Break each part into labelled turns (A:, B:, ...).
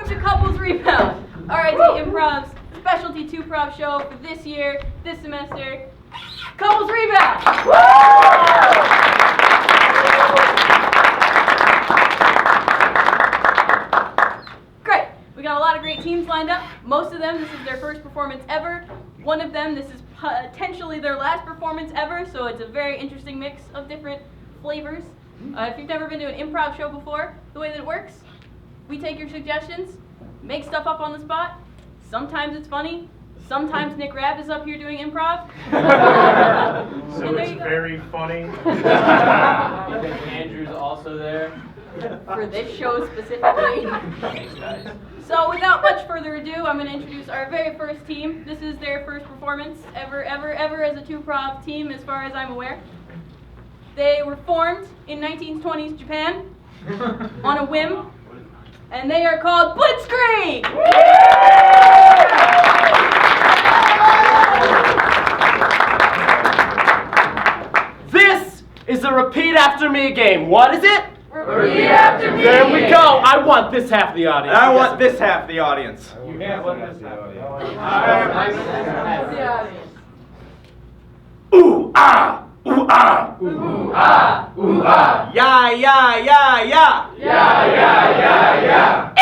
A: to Couples Rebound, RIT Improv's specialty two-prov show for this year, this semester. Couples Rebound! Great. We got a lot of great teams lined up. Most of them, this is their first performance ever. One of them, this is potentially their last performance ever, so it's a very interesting mix of different flavors. If you've never been to an improv show before, the way that it works, we take your suggestions, make stuff up on the spot. Sometimes it's funny. Sometimes Nick Rabb is up here doing improv.
B: So it's very funny.
C: I think Andrew's also there.
A: For this show specifically. So without much further ado, I'm going to introduce our very first team. This is their first performance ever as a two-prov team, as far as I'm aware. They were formed in 1920s Japan on a whim, and they are called Blitzkrieg!
D: This is a repeat after me game. What is it?
A: Repeat after me!
D: There we go. I want this half of the audience.
E: And I want this half of the audience.
B: You can't let this happen.
E: Ooh ah, ooh ah,
A: Ooh ah! Ooh ah!
E: yeah, yeah, yeah, yeah.
A: Yeah, yeah, yeah, yeah!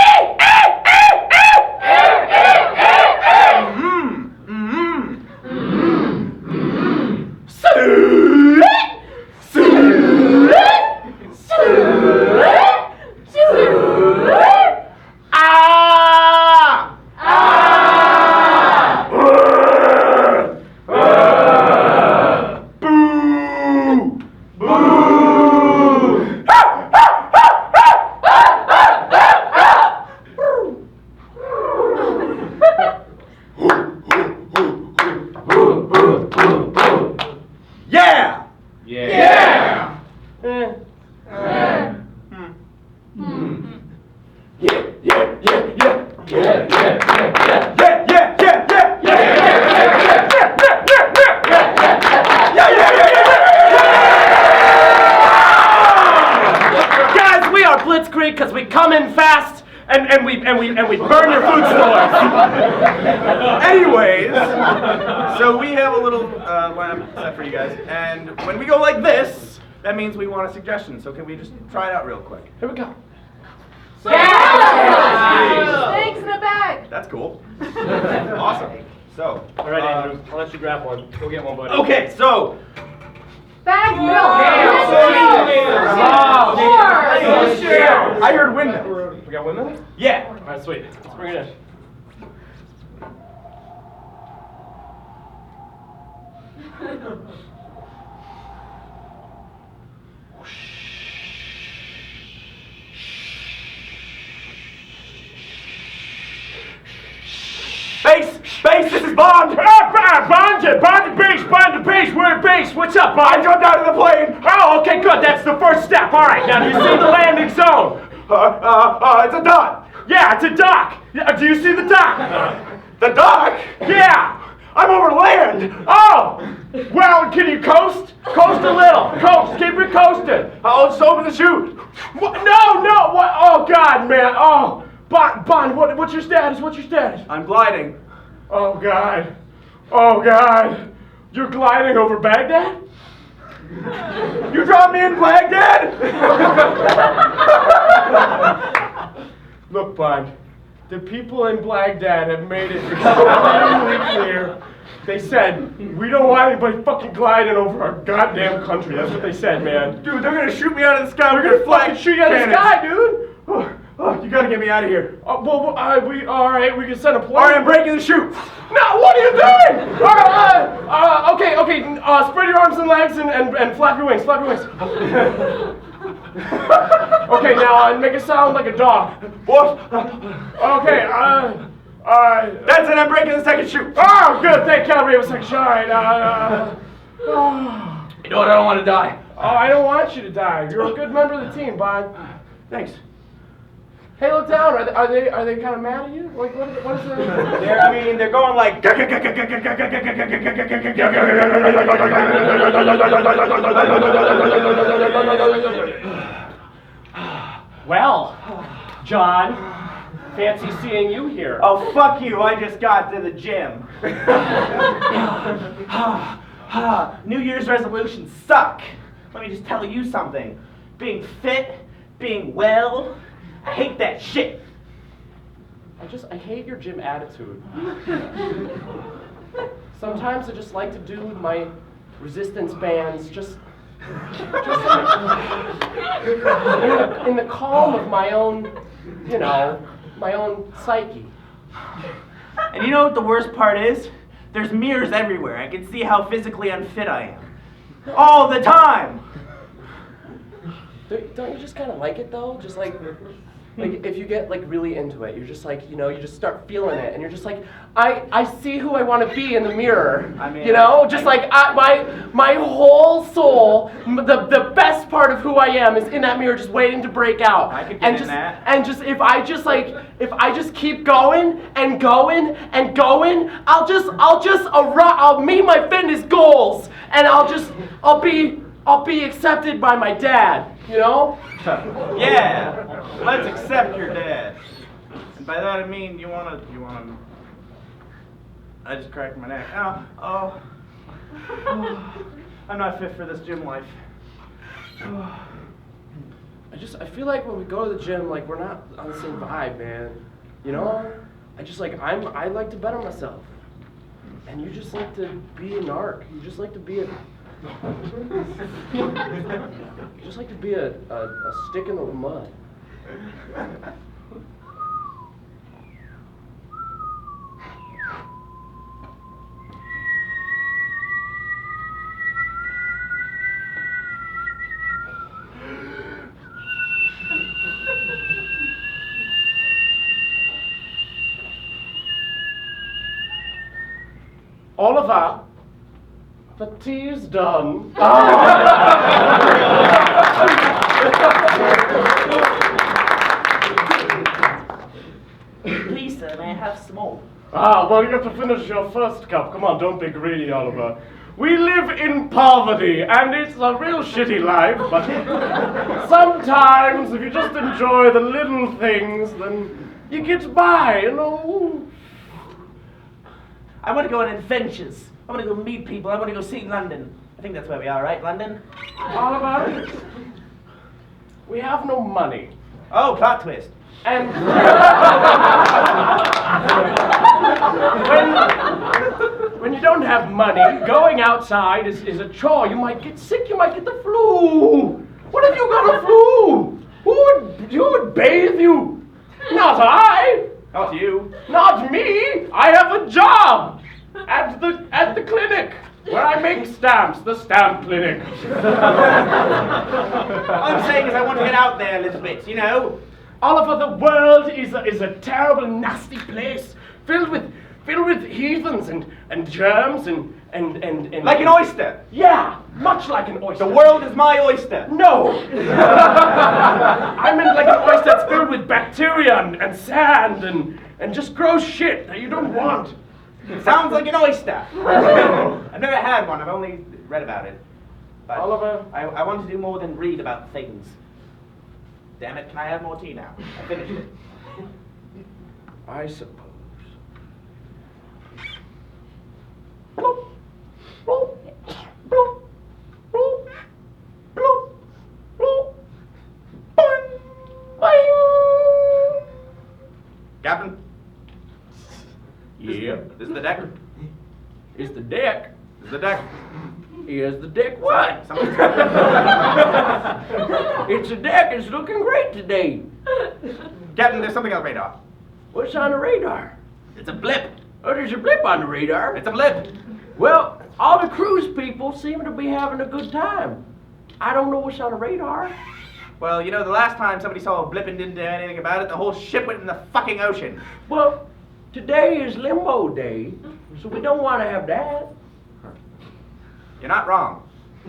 D: Because we come in fast and we burn your food stores.
E: Anyways, so we have a little lineup set for you guys, and when we go like this, that means we want a suggestion. So can we just try it out real quick?
D: Here we go.
A: Snakes in a bag!
E: That's cool. Awesome. So,
D: All right, Andrew. I'll let you grab one.
B: Go get one, buddy.
E: okay, so.
A: Bag milk!
E: I heard windmill.
D: We got windmill?
E: Yeah.
D: All right, sweet. Let's bring it in.
E: Base, this is Bond.
D: Bond the base, we're at base. What's up, Bond?
E: I jumped out of the plane.
D: Oh, okay, good. That's the first step. All right, now do you see the landing zone?
E: It's a dock.
D: Yeah, it's a dock. Do you see the dock?
E: The dock?
D: Yeah.
E: I'm over land.
D: Oh, well, can you coast? Coast a little. Coast. Keep it coasting.
E: I'll just open the chute.
D: What? No. What? Oh, God, man. Oh, Bond, what's your status? What's your status?
E: I'm gliding.
D: Oh, God. You're gliding over Baghdad?
E: You dropped me in Baghdad?
D: Look, Bond, the people in Baghdad have made it extremely clear. They said, we don't want anybody fucking gliding over our goddamn country. That's what they said, man.
E: Dude, they're gonna shoot me out of the sky.
D: We're gonna fucking shoot you out of the sky, dude.
E: Oh, you gotta get me out of here.
D: All right, we can send a plane.
E: All right, I'm breaking the chute.
D: No, what are you doing? Okay, spread your arms and legs and flap your wings, Okay, now make it sound like a dog.
E: What?
D: Okay,
E: That's it, I'm breaking the second chute.
D: Oh, good, thank God we have a second shot. All right,
E: You know what, I don't want to die.
D: I don't want you to die. You're a good member of the team, Bond. Thanks. Hey, look down. Are they kind of mad at you? Like, what is their...
E: They're going like...
D: Well, John, Fancy seeing you here.
E: Oh, fuck you, I just got to the gym. New Year's resolutions suck. Let me just tell you something. Being fit, being well, I hate that shit.
D: I hate your gym attitude. Sometimes I just like to do my resistance bands just in the calm of my own, my own psyche.
E: And you know what the worst part is? There's mirrors everywhere. I can see how physically unfit I am. All the time!
D: Don't you just kind of like it though? Just like if you get like really into it, you're just like, you just start feeling it, and you're just like, I see who I want to be in the mirror.
E: I mean,
D: my whole soul, the best part of who I am is in that mirror, just waiting to break out.
E: I could get in that.
D: And just if I just keep going and going and going, I'll meet my fitness goals, and I'll be accepted by my dad.
E: Yeah, let's accept your dad. And by that I mean you wanna. I just cracked my neck. Oh. I'm not fit for this gym life.
D: I feel like when we go to the gym, like we're not on the same vibe, man. I like to better myself, and you just like to be a narc. You just like to be a stick in the mud. Oliver, the tea's done.
E: Please, sir, may I have some more?
D: Well, you have to finish your first cup. Come on, don't be greedy, Oliver. We live in poverty, and it's a real shitty life, but sometimes if you just enjoy the little things, then you get by,
E: I want to go on adventures. I want to go meet people. I want to go see London. I think that's where we are, right? London?
D: Oliver, we have no money.
E: Oh, plot twist.
D: And when you don't have money, going outside is a chore. You might get sick, you might get the flu. What if you got a flu? Who would bathe you? Not I.
E: Not you.
D: Not me. I have a job at the clinic where I make stamps, the stamp clinic.
E: All I'm saying is I want to get out there a little bit,
D: Oliver, the world is a terrible, nasty place filled with heathens and germs and
E: Like an oyster.
D: Yeah, much like an oyster.
E: The world is my oyster.
D: No. I meant like an oyster that's filled with bacteria and sand and just gross shit that you don't want.
E: Sounds like an oyster. I've never had one. I've only read about it. But
D: Oliver,
E: I want to do more than read about things. Damn it, can I have more tea now? I finished it.
D: I suppose.
E: Captain?
D: Yeah.
E: This is the deck?
D: It's the deck.
E: This is the deck?
D: Here's the deck. What?
E: Something's
D: It's a deck. It's looking great today.
E: Captain, there's something on the radar.
D: What's on the radar?
E: It's a blip.
D: Oh, there's a blip on the radar.
E: It's a blip.
D: Well, all the cruise people seem to be having a good time. I don't know what's on the radar.
E: Well, the last time somebody saw a blip and didn't do anything about it, the whole ship went in the fucking ocean.
D: Well, today is limbo day, so we don't want to have that.
E: You're not wrong.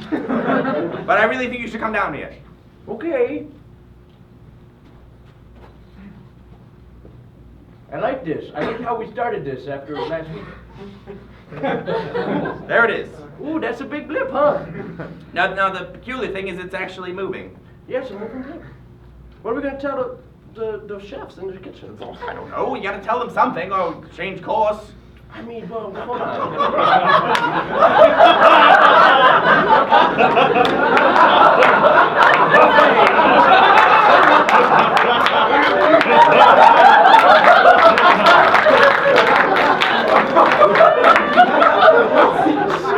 E: But I really think you should come down here.
D: Okay. I like this. I like how we started this after last week.
E: There it is.
D: Ooh, that's a big blip, huh?
E: Now the peculiar thing is it's actually moving.
D: Yes, a moving blip. What are we going to tell the the chefs in the kitchen.
E: I don't know. You gotta tell them something or change course.
D: I mean, well, come on.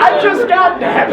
D: I just got that.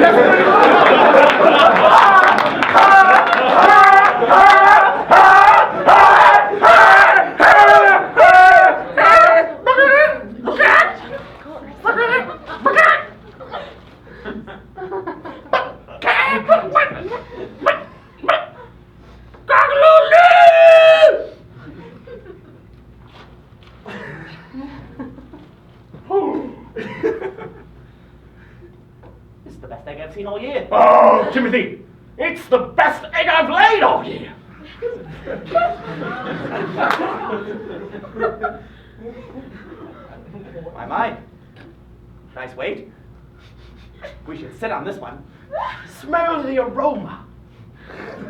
E: This is the best egg I've seen all year.
D: Oh, Timothy, it's the best egg I've laid all year.
E: My. Nice weight. We should sit on this one.
D: Smell the aroma.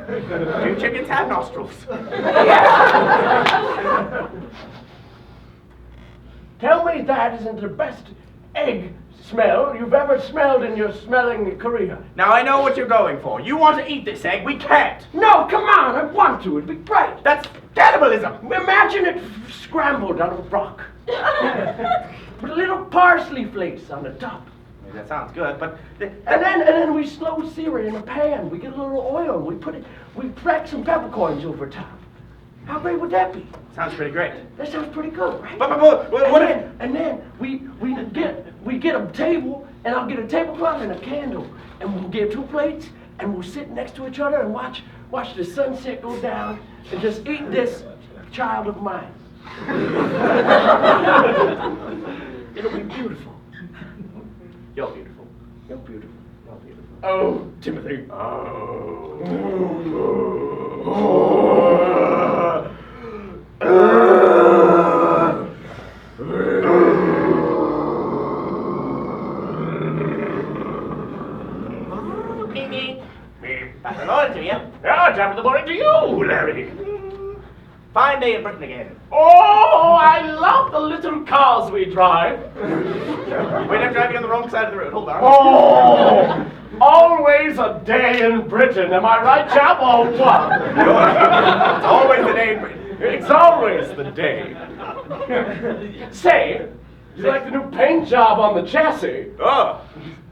E: Do chickens have nostrils?
D: Tell me that isn't the best egg smell you've ever smelled in your smelling career.
E: Now I know what you're going for. You want to eat this egg. We can't.
D: No, come on, I want to. It'd be great.
E: That's cannibalism.
D: Imagine it scrambled on a rock. With a little parsley flakes on the top.
E: That sounds good, but...
D: And then we slow sear it in a pan. We get a little oil and we crack some peppercorns over top. How great would that be?
E: Sounds pretty great.
D: That sounds pretty good, right?
E: But what if...
D: And then we get a table, and I'll get a tablecloth and a candle, and we'll get 2 plates, and we'll sit next to each other and watch the sunset go down, and just eat this child of mine. It'll be beautiful.
E: You're beautiful.
D: You're beautiful. You're beautiful.
B: Oh, Timothy.
E: Back the morning to you.
D: Yeah, top of the morning to you, Larry.
E: Fine day in Britain again.
D: Oh, I love the little cars we drive.
E: Wait, I'm driving on the wrong side of the road. Hold on.
D: Oh, always a day in Britain. Am I right, chap, or what?
E: It's always the day in Britain.
D: It's always the day. Say, you like the new paint job on the chassis?
E: Oh,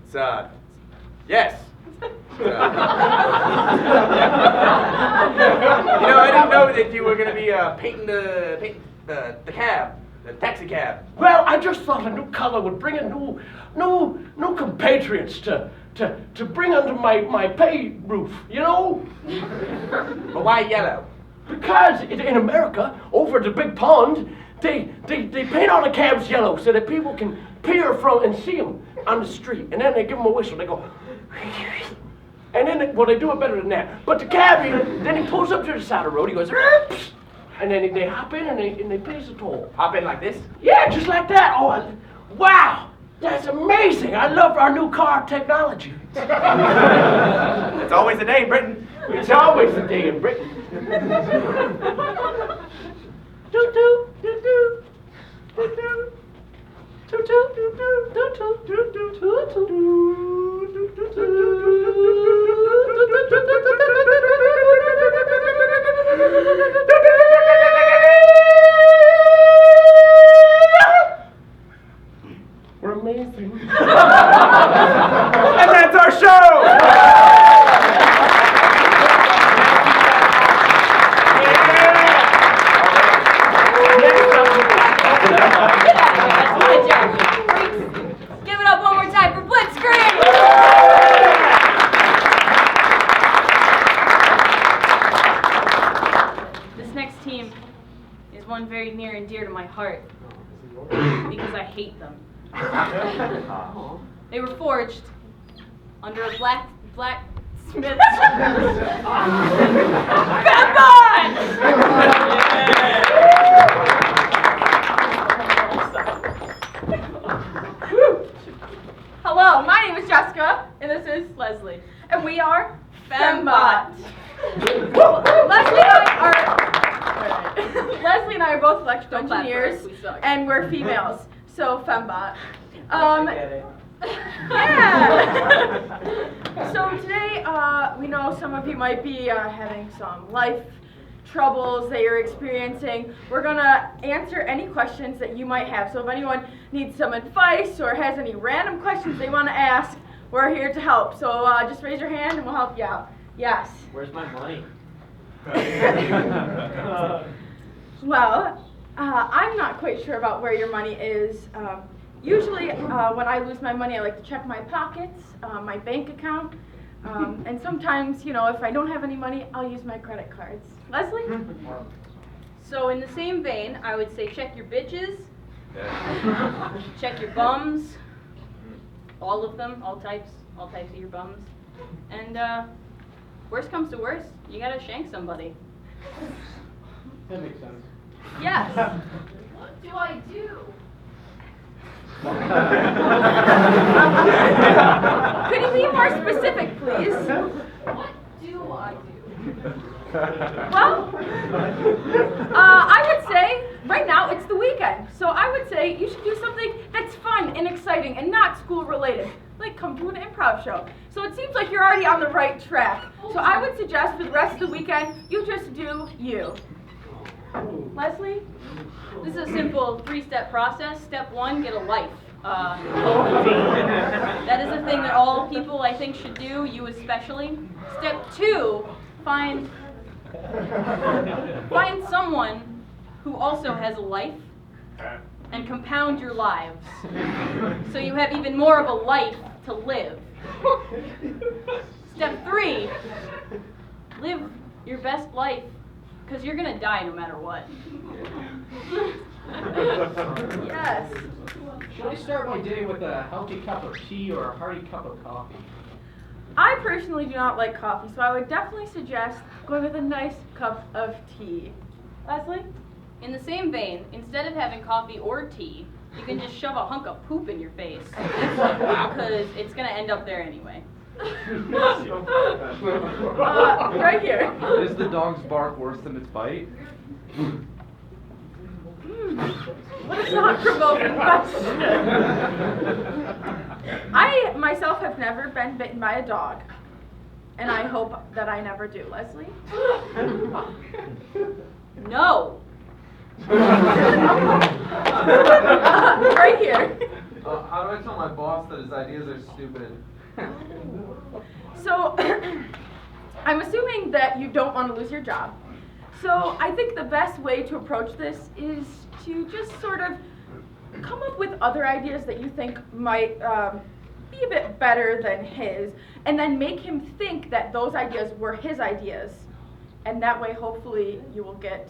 E: it's, yes. You know, I didn't know that you were going to be painting the cab, the taxi cab.
D: Well, I just thought a new color would bring in new compatriots to bring under my pay roof, you know?
E: But why yellow?
D: Because in America, over at the big pond, they paint all the cabs yellow so that people can peer from and see them on the street. And then they give them a whistle. They go, and then they do it better than that. But the cabbie, then he pulls up to the side of the road. He goes, and then they hop in and they pay the toll.
E: Hop in like this?
D: Yeah, just like that. Oh, wow, that's amazing. I love our new car technology.
E: It's always a day in Britain.
D: It's always a day in Britain. Do do do do do do. We're amazing.
E: And that's our show!
A: Give it up one more time for Blitzkrieg! This next team is one very near and dear to my heart because I hate them. They were forged under a blacksmith. Hello, my name is Jessica, and this is Leslie, and we are Fembot. Leslie and I are... electrical
F: Don't clap for us,
A: engineers,
F: we suck.
A: and we're females, so fembot.
C: I get it.
A: Yeah. So today, we know some of you might be having some life troubles that you're experiencing. We're gonna answer any questions that you might have. So if anyone needs some advice or has any random questions they want to ask, we're here to help. So just raise your hand and we'll help you out. Yes.
C: Where's my money?
A: Well, I'm not quite sure about where your money is. Usually, when I lose my money, I like to check my pockets, my bank account, and sometimes, if I don't have any money, I'll use my credit cards. Leslie?
F: So in the same vein, I would say check your bitches, check your bums, all of them, all types of your bums, and worst comes to worst, you gotta shank somebody.
C: That makes sense.
A: Yes.
F: What do I do?
A: Could you be more specific, please?
F: What do I do?
A: Well, I would say right now it's the weekend, so I would say you should do something that's fun and exciting and not school related, like come to an improv show. So it seems like you're already on the right track. So I would suggest for the rest of the weekend you just do you. Leslie?
F: This is a simple 3-step process. Step 1, get a life. That is a thing that all people, I think, should do, you especially. Step 2, find someone who also has a life and compound your lives. So you have even more of a life to live. Step 3, live your best life, because you're going to die no matter what.
A: Yes.
C: Should I start my day with a healthy cup of tea or a hearty cup of coffee?
A: I personally do not like coffee, so I would definitely suggest going with a nice cup of tea. Leslie?
F: In the same vein, instead of having coffee or tea, you can just shove a hunk of poop in your face, because it's going to end up there anyway.
A: Right here.
G: Is the dog's bark worse than its bite?
A: What a thought-provoking question. I myself have never been bitten by a dog, and I hope that I never do. Leslie?
F: No!
A: Right here.
G: How do I tell my boss that his ideas are stupid?
A: So, I'm assuming that you don't want to lose your job. So, I think the best way to approach this is to just sort of come up with other ideas that you think might be a bit better than his, and then make him think that those ideas were his ideas. And that way, hopefully, you will get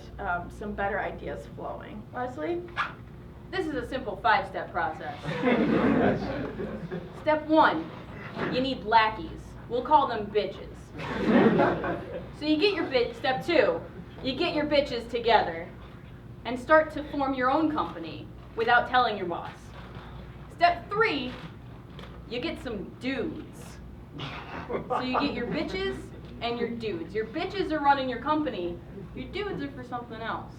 A: some better ideas flowing. Leslie?
F: This is a simple 5-step process. Step 1, you need lackeys. We'll call them bitches. So you get your Step 2, you get your bitches together and start to form your own company without telling your boss. Step 3, you get some dudes. So you get your bitches and your dudes. Your bitches are running your company. Your dudes are for something else.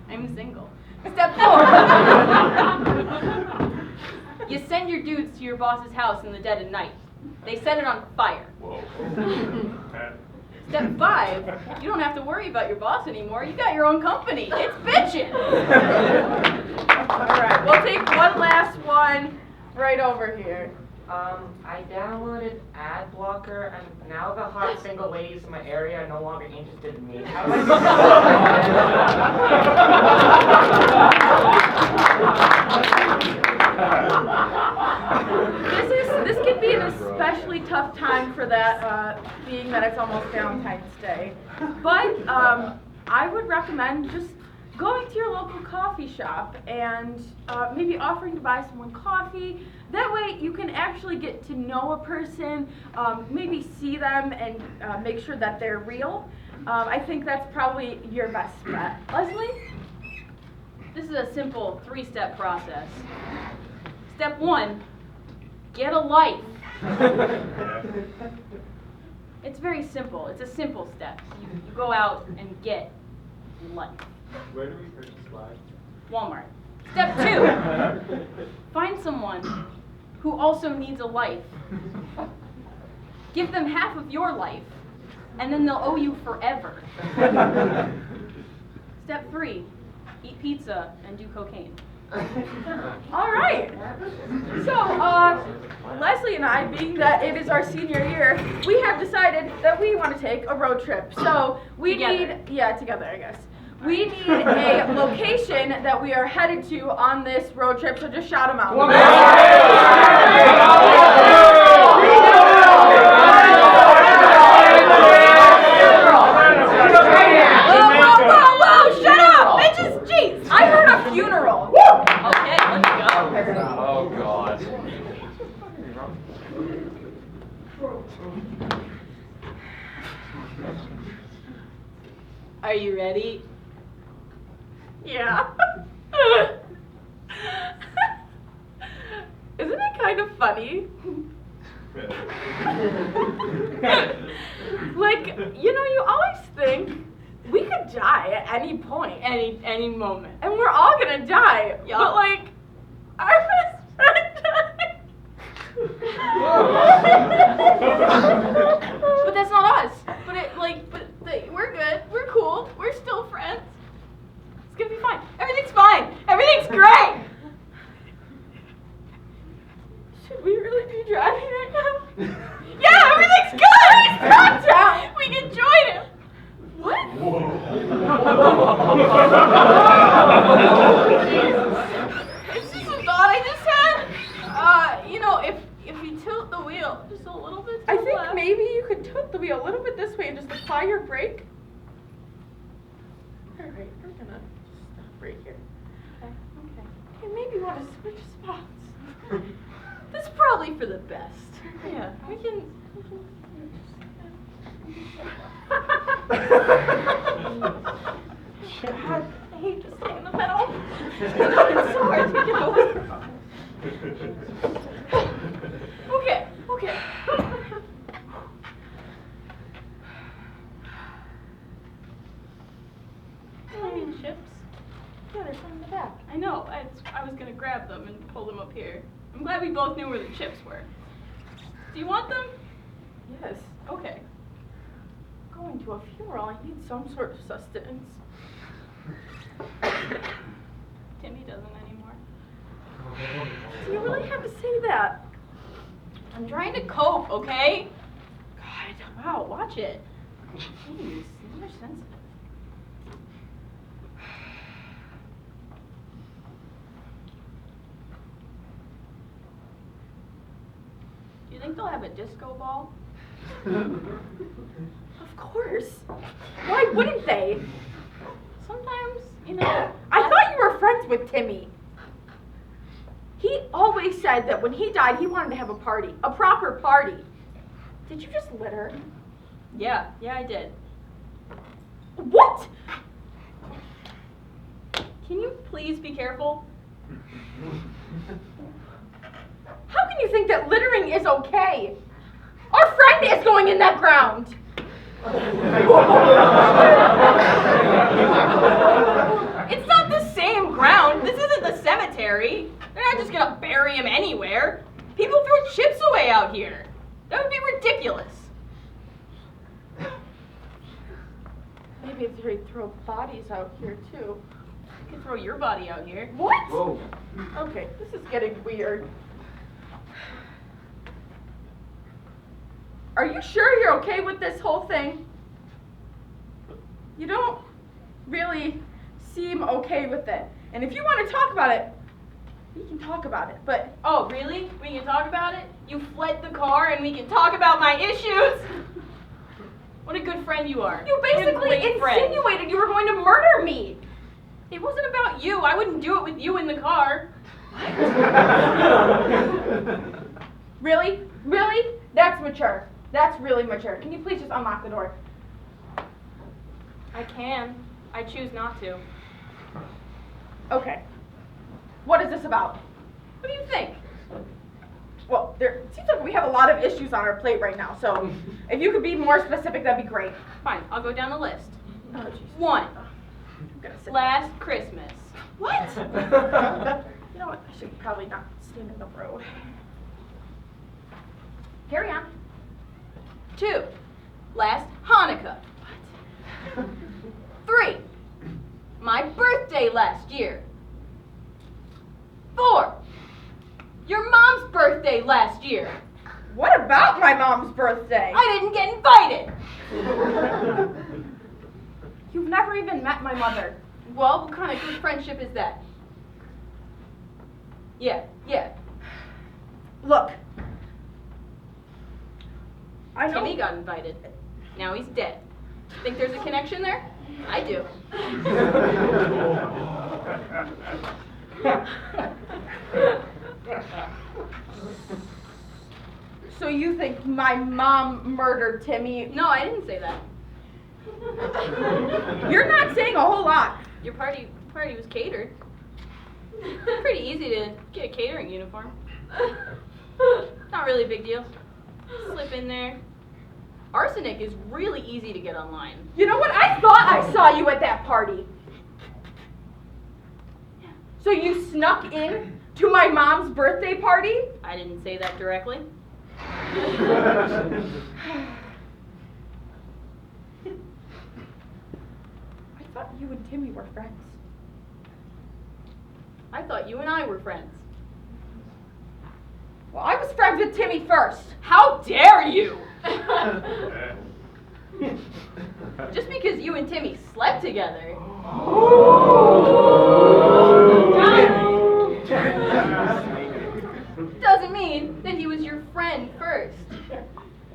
F: I'm single. Step 4. You send your dudes to your boss's house in the dead of night. They set it on fire.
B: Whoa.
F: Step 5, you don't have to worry about your boss anymore. You got your own company. It's bitchin'.
A: All right, we'll take one last one right over here.
H: I downloaded ad blocker, and now the hot single ladies in my area are no longer interested in me. How do
A: This could be an especially tough time for that, being that it's almost Valentine's Day. But I would recommend just going to your local coffee shop and maybe offering to buy someone coffee. That way you can actually get to know a person, maybe see them and make sure that they're real. I think that's probably your best bet. Leslie?
F: This is a simple 3-step process. Step 1, get a life. It's very simple. It's a simple step. You go out and get life.
G: Where do we purchase slides?
F: Walmart. Step 2, find someone who also needs a life. Give them half of your life, and then they'll owe you forever. Step 3, eat pizza and do cocaine.
I: All right. So, Leslie and I, being that it is our senior year, we have decided that we want to take a road trip. So we
F: Together.
I: together, I guess. We need a location that we are headed to on this road trip. So just shout them out.
F: Whoa, shut up, bitches! Jeez.
I: I heard a funeral.
F: Okay, let's go.
G: Oh God.
F: Are you ready?
I: Yeah. Isn't it kind of funny? Like, you always think we could die at any point.
F: Any moment.
I: And we're all gonna die.
F: Yup.
I: But like, our best friend died.
F: But that's not us. We're good. We're cool. We're still friends. It's gonna be fine. Everything's fine. Everything's great.
I: Should we really be driving right now?
F: Yeah, everything's good. He's knocked out. We can join him. What? It's just a thought I just had. If you tilt the wheel just a little bit to
I: I
F: the
I: think
F: left.
I: maybe you could tilt the wheel a little bit this way and just apply your brake. All right, we're gonna stop right here.
F: Okay.
I: Okay, maybe want to switch spots.
F: That's probably for the best. Yeah, we can.
I: God, I hate to stay in the middle.
F: It's so hard to get away. Okay. Any chips?
I: Yeah, there's some in the back.
F: I know. I was gonna grab them and pull them up here. I'm glad we both knew where the chips were. Do you want them?
I: Yes.
F: Okay.
I: Going to a funeral, I need some sort of sustenance.
F: Timmy doesn't anymore.
I: Do you really have to say that?
F: I'm trying to cope, okay?
I: God.
F: Wow, watch it. Jeez, you're sensitive. Do you think they'll have a disco ball?
I: Of course. Why wouldn't they?
F: Sometimes,
I: I thought you were friends with Timmy. He always said that when he died, he wanted to have a party, a proper party. Did you just litter?
F: Yeah, I did.
I: What?
F: Can you please be careful?
I: How can you think that littering is okay? Our friend is going in that ground.
F: It's not the same ground. This isn't the cemetery. They're not just gonna bury him anywhere. People throw chips away out here. That would be ridiculous.
I: Maybe if they throw bodies out here too.
F: You could throw your body out here.
I: What?
G: Whoa.
I: Okay, this is getting weird. Are you sure you're okay with this whole thing? You don't really seem okay with it. And if you want to talk about it, we can talk about it. But
F: Oh, really? We can talk about it? You fled the car and we can talk about my issues? What a good friend you are.
I: you
F: What a
I: basically
F: great friend.
I: insinuated you were going to murder me.
F: It wasn't about you. I wouldn't do it with you in the car.
I: Really? Really? That's mature. That's really mature. Can you please just unlock the door?
F: I can. I choose not to.
I: Okay. What is this about?
F: What do you think?
I: Well, it seems like we have a lot of issues on our plate right now, so if you could be more specific, that'd be great.
F: Fine, I'll go down the list.
I: Oh, jeez.
F: 1.
I: I'm gonna sit
F: Last Christmas.
I: What? You know what? I should probably not stand in the road. Carry on.
F: 2. Last Hanukkah. What? 3. My birthday last year. 4. Your mom's birthday last year.
I: What about my mom's birthday?
F: I didn't get invited.
I: You've never even met my mother.
F: Well, what kind of good friendship is that? Yeah.
I: Look. I know.
F: Timmy got invited. Now he's dead. Think there's a connection there? I do.
I: So you think my mom murdered Timmy?
F: No, I didn't say that.
I: You're not saying a whole lot.
F: Your party was catered. Pretty easy to get a catering uniform. Not really a big deal. Slip in there. Arsenic is really easy to get online.
I: You know what? I thought I saw you at that party. So you snuck in to my mom's birthday party?
F: I didn't say that directly.
I: I thought you and Timmy were friends.
F: I thought you and I were friends.
I: Well, I was friends with Timmy first.
F: How dare you! Just because you and Timmy slept together. Doesn't mean that he was your friend first.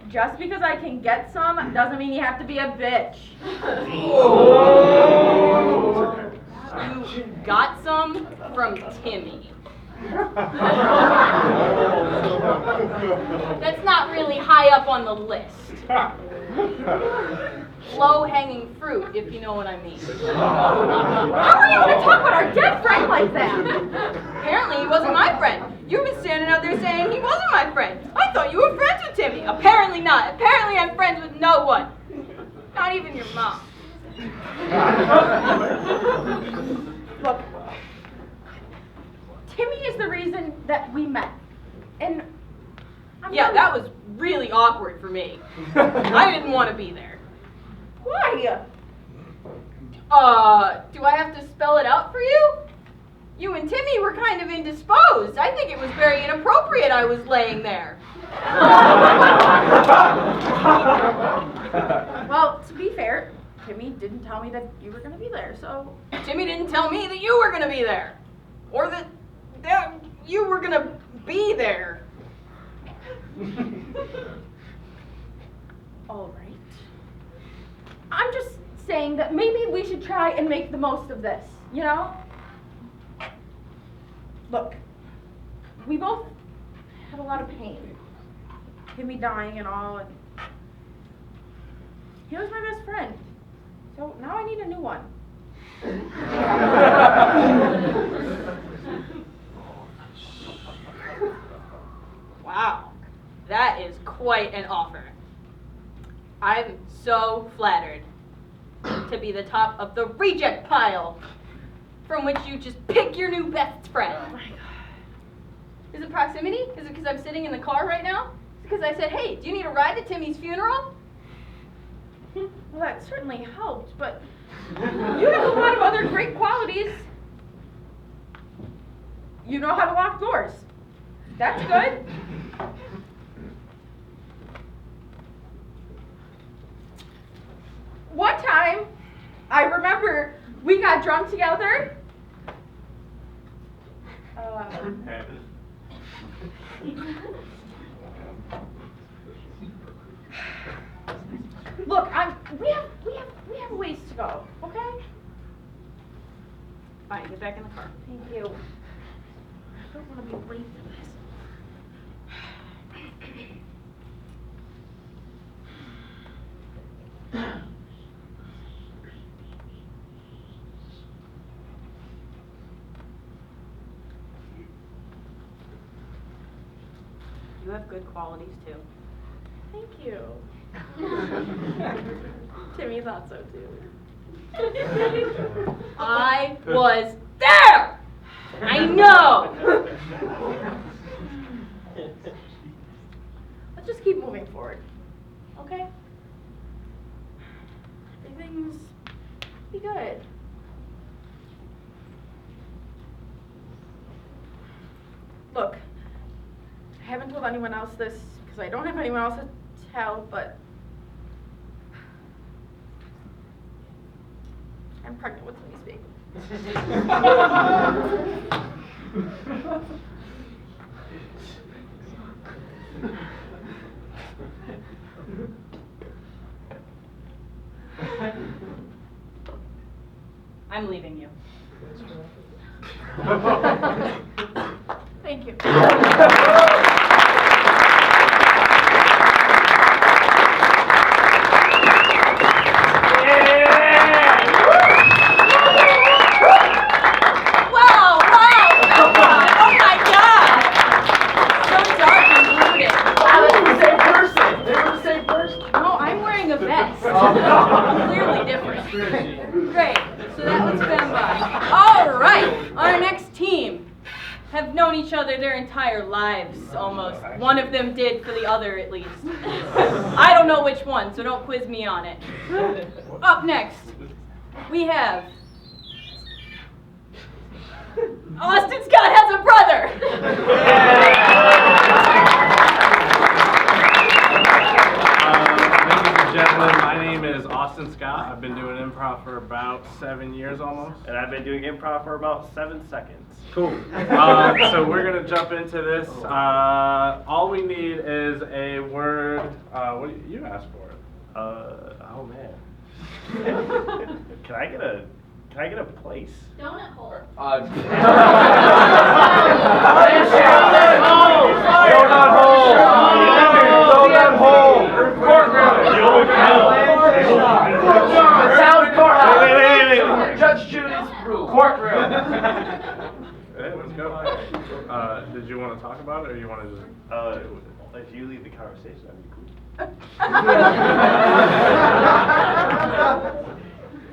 I: Just because I can get some doesn't mean you have to be a bitch.
F: You got some from Timmy. That's not really high up on the list. Low-hanging fruit, if you know what I mean.
I: How are you going to talk about our dead friend like that?
F: Apparently he wasn't my friend. You've been standing out there saying he wasn't my friend. I thought you were friends with Timmy. Apparently not. Apparently I'm friends with no one. Not even your mom.
I: Look, Timmy is the reason that we met. And
F: Yeah, that was really awkward for me. I didn't want to be there.
I: Why?
F: Do I have to spell it out for you? You and Timmy were kind of indisposed. I think it was very inappropriate I was laying there.
I: Well, to be fair, Timmy didn't tell me that you were going to be there, so...
F: Timmy didn't tell me that you were going to be there. Or that you were going to be there.
I: All right. I'm just saying that maybe we should try and make the most of this, you know? Look, we both had a lot of pain. Timmy dying and all, and he was my best friend. So now I need a new one.
F: Wow, that is quite an offer. I'm so flattered to be the top of the reject pile from which you just pick your new best friend. Oh my God. Is it proximity? Is it because I'm sitting in the car right now? Is it because I said, hey, do you need a ride to Timmy's funeral?
I: Well, that certainly helped, but you have a lot of other great qualities. You know how to lock doors. That's good. One time, I remember we got drunk together. Look, we have a ways to go, okay?
F: Fine, get back in the car.
I: Thank you. I don't want to be late for this.
F: You have good qualities too.
I: Thank you. Timmy thought so too.
F: I was there! I know!
I: Let's just keep moving forward. Okay? Everything's be good. Look, I haven't told anyone else this because I don't have anyone else to tell, but I'm pregnant with Louise baby.
F: I'm leaving you.
I: Thank you.
F: Clearly different. Great. So that was Femba. All right. Our next team have known each other their entire lives, almost. One of them did for the other, at least. I don't know which one, so don't quiz me on it. Up next, we have Austin Scott has a brother.
J: Gentlemen, my name is Austin Scott. I've been doing improv for about 7 years almost.
D: And I've been doing improv for about 7 seconds.
J: Cool. So we're going to jump into this. All we need is a word. What do you asked for it?
D: Oh man. Can I get a place?
F: Donut hole.
D: Donut hole! Donut hole! Town courthouse! Wait. Judge Judy's courtroom.
J: Hey, let's go. Did you want to talk about it, or you want to just?
D: If you lead the conversation, that'd be cool.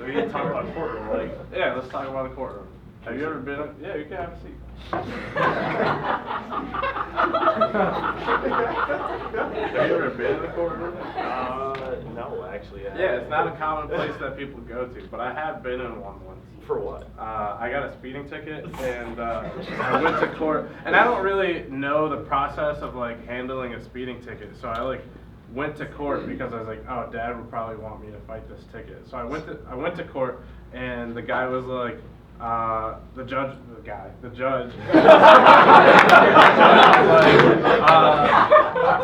D: We can talk about courtroom, right?
J: Yeah, let's talk about the courtroom. Have you ever been? Yeah, you can have a seat. Have you ever been in a courtroom?
D: No, actually.
J: Yeah, it's not a common place that people go to, but I have been in one once.
D: For what?
J: I got a speeding ticket, and I went to court, and I don't really know the process of like handling a speeding ticket, so I like went to court because I was like, oh, Dad would probably want me to fight this ticket. So I went to court, and the guy was like, the judge.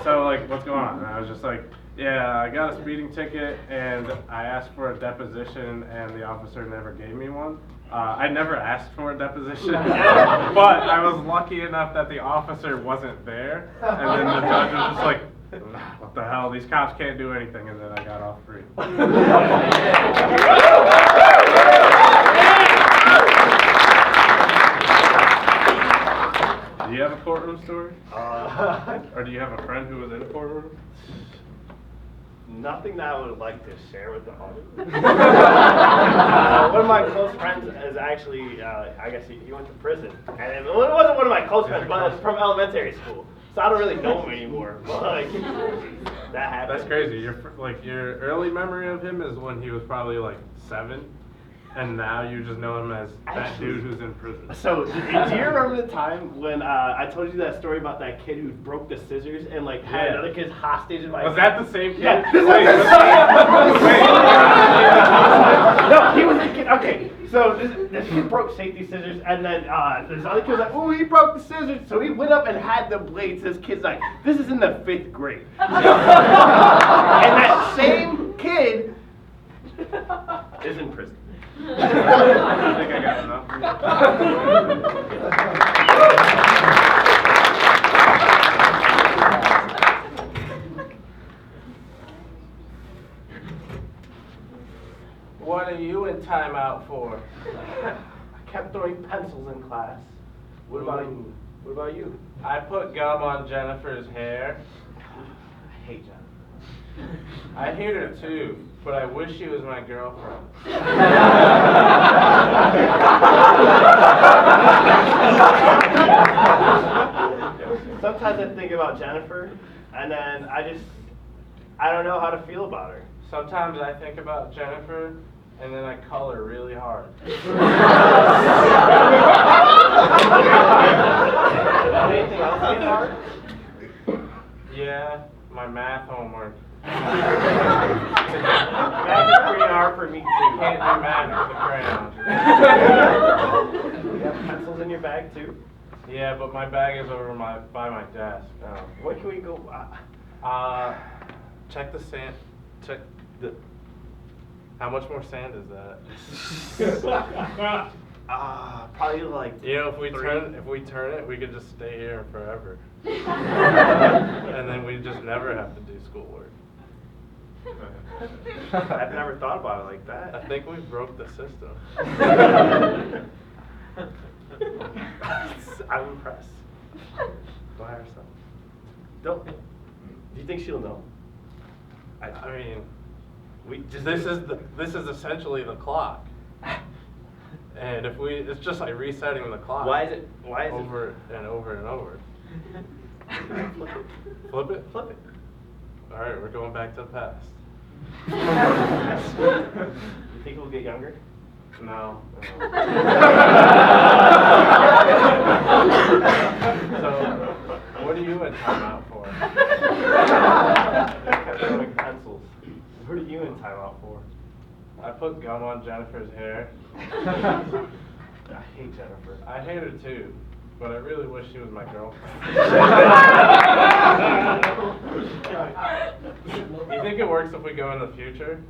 J: So like, what's going on? And I was just like, yeah, I got a speeding ticket, and I asked for a deposition, and the officer never gave me one. I never asked for a deposition, but I was lucky enough that the officer wasn't there, and then the judge was just like, what the hell, these cops can't do anything, and then I got off free. Do you have a courtroom story? Or do you have a friend who was in a courtroom?
D: Nothing that I would like to share with the audience. One of my close friends is actually, I guess he went to prison. And it wasn't one of my close friends, but it was from elementary school. So I don't really know him anymore. But like, that happened.
J: That's crazy. Your early memory of him is when he was probably like 7. And now you just know him as that dude who's in prison.
D: So, do you remember the time when I told you that story about that kid who broke the scissors and like had another kid hostage in my
J: Was that the same kid?
D: Yeah. No, he was a kid. Okay, so this kid broke safety scissors, and then this other kid was like, oh, he broke the scissors. So he went up and had the blades. This kid's like, this is in the 5th grade. And that same kid is in prison.
J: I think I got enough. What are you in timeout for?
D: I kept throwing pencils in class. What about you? What about you?
J: I put gum on Jennifer's hair.
D: I hate Jennifer.
J: I hate her too. but I wish she was my girlfriend.
K: Sometimes I think about Jennifer, and then I don't know how to feel about her.
J: Sometimes I think about Jennifer, and then I color really hard.
K: Anything else get hard?
J: Yeah, my math homework.
K: Math is pretty hard for me too.
J: Can't do math with a crayon.
K: You have pencils in your bag too?
J: Yeah, but my bag is over by my desk.
K: When can we go?
J: Check the sand. Check the. How much more sand is that?
K: Probably like.
J: You know, if we turn it, we could just stay here forever. And then we just never have to do schoolwork.
K: I've never thought about it like that.
J: I think we broke the system.
K: I'm impressed.
J: By ourselves.
K: Do you think she'll know?
J: I mean, this is essentially the clock. And if it's just like resetting the clock.
K: Why is it
J: over and over and over? Flip it?
K: Flip it.
J: All right, we're going back to the past.
K: You think we'll get younger?
J: No. So, what are you in timeout for?
K: I kept throwing pencils. What are you in timeout for?
J: I put gum on Jennifer's hair.
K: I hate Jennifer.
J: I hate her too, but I really wish she was my girlfriend. You think it works if we go in the future?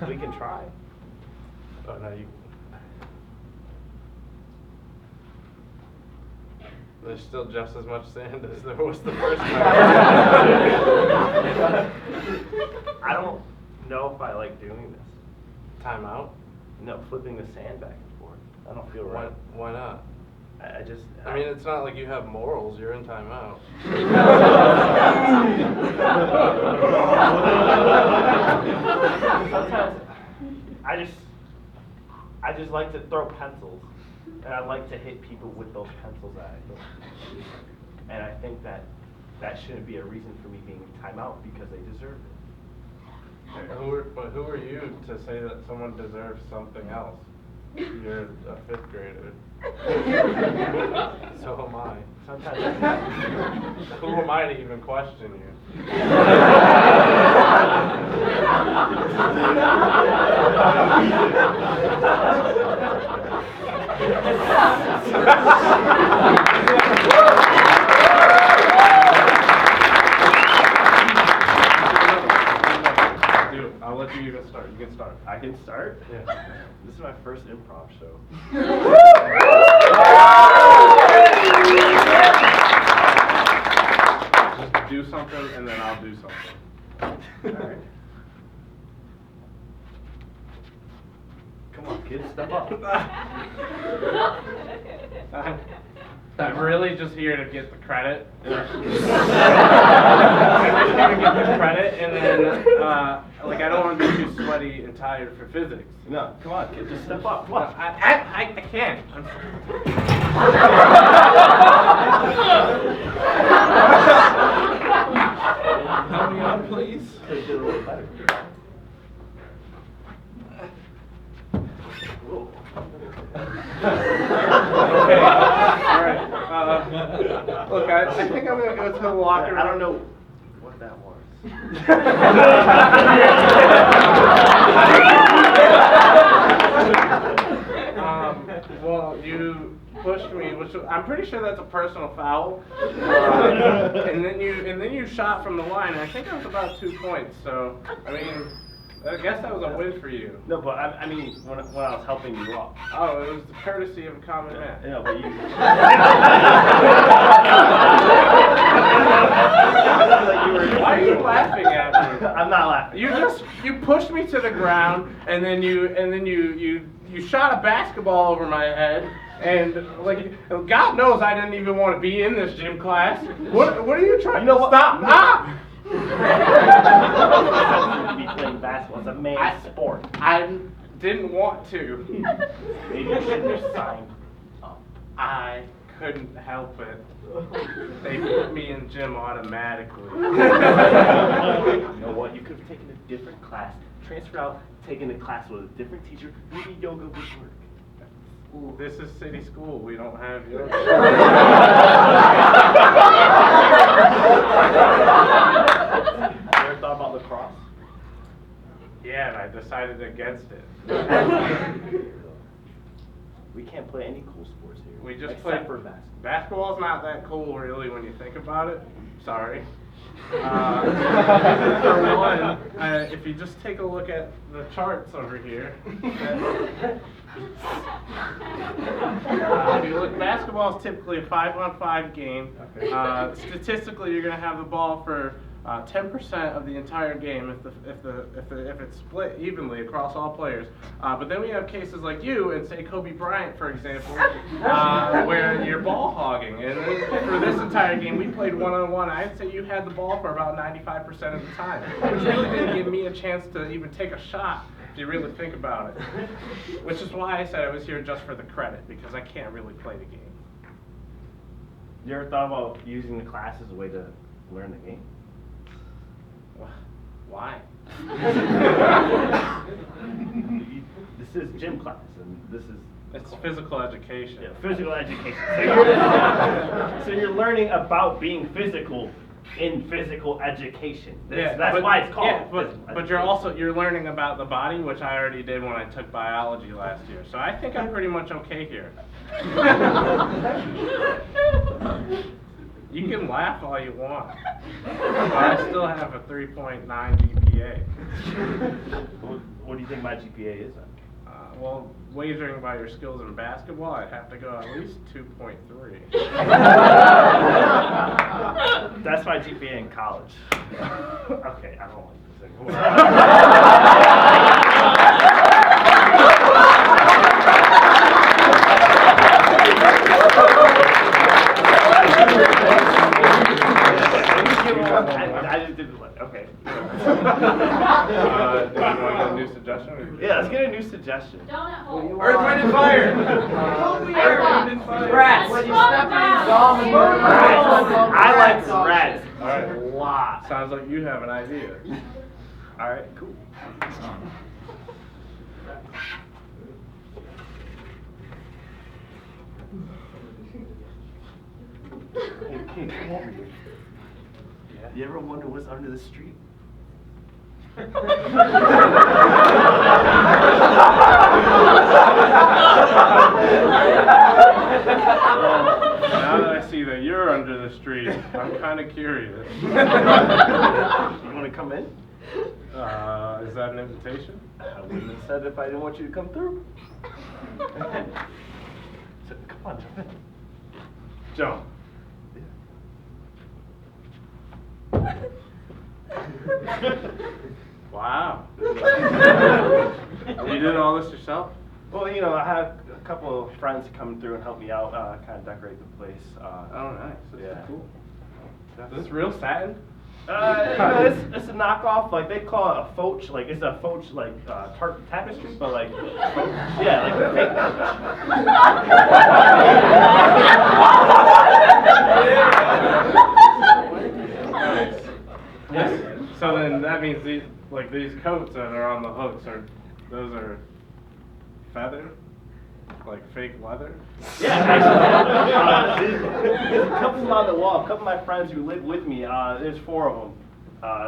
K: We can try.
J: Oh no, you. There's still just as much sand as there was the first time.
K: I don't know if I like doing this.
J: Time out?
K: No, flipping the sand back and forth. I don't feel right.
J: Why not?
K: I just.
J: I mean, it's not like you have morals. You're in timeout.
K: Sometimes I just like to throw pencils, and I like to hit people with those pencils that I throw. And I think that shouldn't be a reason for me being in timeout because they deserve it.
J: But who are you to say that someone deserves something else? You're a 5th grader. So am I.
K: Sometimes.
J: Who am I to even question you? I'll let you start. You can start.
K: I can start?
J: Yeah.
K: This is my first improv show.
J: Just do something and then I'll do something.
K: Alright. Come on, kids, step up.
J: I'm really just here to get the credit. I'm just here to get the credit, and then, I don't want to be too sweaty and tired for physics.
K: No, come on, kids, just step up. Come on.
J: I can't.
K: Help me out, please. Could have did a little better.
J: Okay, alright. Look, I think I'm going to go to the locker room.
K: I don't know what that was.
J: Well, you pushed me, which I'm pretty sure that's a personal foul. And then you shot from the line, and I think it was about 2 points. So, I mean, I guess that was a win for you.
K: No, but I mean, when I was helping you up.
J: Oh, it was the courtesy of a common man.
K: No, but you.
J: Why are you laughing at me?
K: I'm not laughing.
J: You pushed me to the ground, and then you shot a basketball over my head, and God knows I didn't even want to be in this gym class. What are you trying?
K: You know what?
J: Stop!
K: to be playing basketball. It's a man's sport.
J: I didn't want to.
K: Maybe you shouldn't have signed up.
J: I couldn't help it. They put me in gym automatically.
K: You know what? You could have taken a different class, transferred out, taken a class with a different teacher. Maybe yoga would work.
J: This is city school. We don't have yoga.
K: You ever thought about lacrosse?
J: Yeah, and I decided against it.
K: We can't play any cool sports here.
J: We just
K: except
J: play
K: for basketball.
J: Basketball's not that cool, really, when you think about it. Sorry. For one, if you just take a look at the charts over here. If you look, basketball is typically a 5-on-5 game. Statistically, you're going to have the ball for 10% of the entire game if it's split evenly across all players. But then we have cases like you and say Kobe Bryant, for example, where you're ball hogging. And for this entire game, we played one-on-one. I'd say you had the ball for about 95% of the time. It really didn't give me a chance to even take a shot, if you really think about it. Which is why I said I was here just for the credit, because I can't really play the game.
K: You ever thought about using the class as a way to learn the game?
J: Why?
K: This is gym class, and this is...
J: It's physical education.
K: Yeah, physical education. So you're learning about being physical in physical education. That's why it's called.
J: Yeah, but you're learning about the body, which I already did when I took biology last year. So I think I'm pretty much okay here. You can laugh all you want, but I still have a 3.9 GPA.
K: What do you think my GPA is then?
J: Well, wagering by your skills in basketball, I'd have to go at least 2.3.
K: That's my GPA in college. Okay, I don't like this anymore. I just didn't like. Okay.
J: Do you want to get a new suggestion?
K: Yeah, let's get a new suggestion.
F: Donut hole.
E: Earth, Wind, and Fire.
F: Rats.
K: I like rats
J: All right.
K: a lot.
J: Sounds like you have an idea.
K: All right, cool. Hey, come over here. You ever wonder what's under the street?
J: Now that I see that you're under the street, I'm kind of curious.
K: You want to come in?
J: Is that an invitation?
K: I wouldn't have said if I didn't want you to come through. So, come on, jump in.
J: Jump. Wow. You did all this yourself?
K: Well, you know, I had a couple of friends come through and help me out, kind of decorate the place.
J: Oh, nice. That's
K: Yeah.
J: cool. Is this real satin?
K: You know, it's a knockoff. Like they call it a fauch. Like it's a fauch, like tapestry, but like, yeah, like fake.
J: Nice. Yes. So then that means these coats that are on the hooks those are feather, like fake leather.
K: Yeah, actually, there's a couple of them on the wall. A couple of my friends who live with me. There's 4 of them.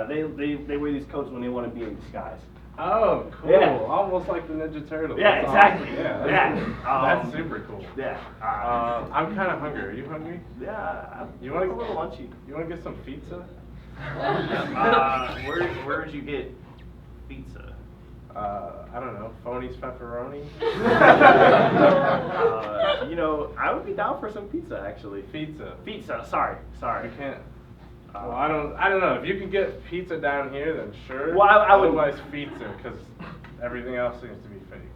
K: They wear these coats when they want to be in disguise.
J: Oh, cool.
K: Yeah.
J: Almost like the Ninja Turtles.
K: Yeah,
J: That's
K: exactly.
J: awesome. Yeah,
K: Yeah.
J: that's super cool.
K: Yeah.
J: I'm kind of hungry. Are you hungry?
K: Yeah.
J: You want
K: a little lunchy.
J: You want to get some pizza?
K: Where did you get pizza?
J: I don't know. Phony's pepperoni.
K: You know, I would be down for some pizza actually.
J: Pizza.
K: Pizza. Sorry.
J: You can't. Well, I don't know. If you can get pizza down here, then sure.
K: Well, I would.
J: Otherwise, pizza, because everything else seems to be fake.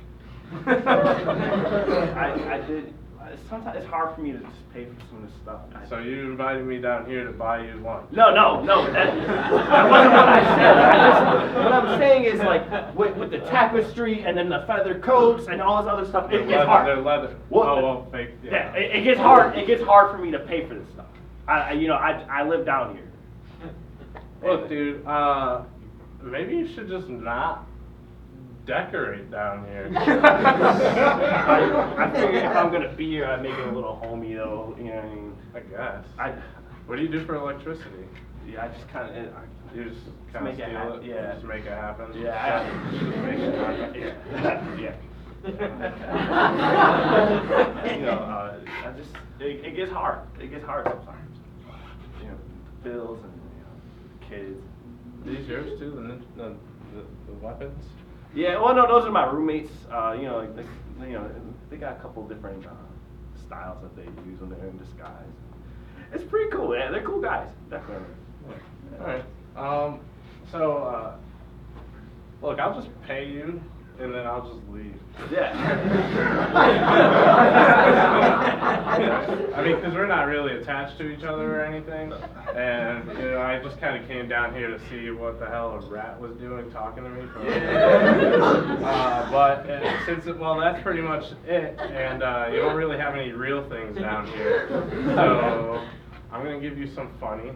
K: I
E: sometimes it's hard for me to just pay for some of this stuff.
J: So you invited me down here to buy you lunch?
E: No, that wasn't what I said. What I'm saying is like with the tapestry and then the feather coats and all this other stuff, it gets hard.
J: They're leather.
E: Well,
J: fake.
E: Yeah, it gets hard. It gets hard for me to pay for this stuff. I live down here.
J: Look, dude, maybe you should just not decorate down here.
E: I figure if I'm gonna be here, I make it a little homey though. You know what I mean?
J: I guess. What do you do for electricity?
E: Yeah, I just kind of.
J: You just kind of
E: make it
J: steal
E: happen.
J: it?
E: Yeah.
J: Just make it happen?
E: Yeah.
J: Just make it happen?
E: Yeah. You know, it gets hard. It gets hard sometimes. You know, bills and kids.
J: These yours too? The weapons?
E: Yeah. Well, no, those are my roommates. You know, they got a couple different styles that they use when they're in disguise. It's pretty cool. Yeah, they're cool guys. Definitely.
J: All right. Look, I'll just pay you, and then I'll just leave.
E: Yeah.
J: I mean, because we're not really attached to each other or anything, and I just kind of came down here to see what the hell a rat was doing talking to me. But that's pretty much it, and you don't really have any real things down here, so I'm gonna give you some funny.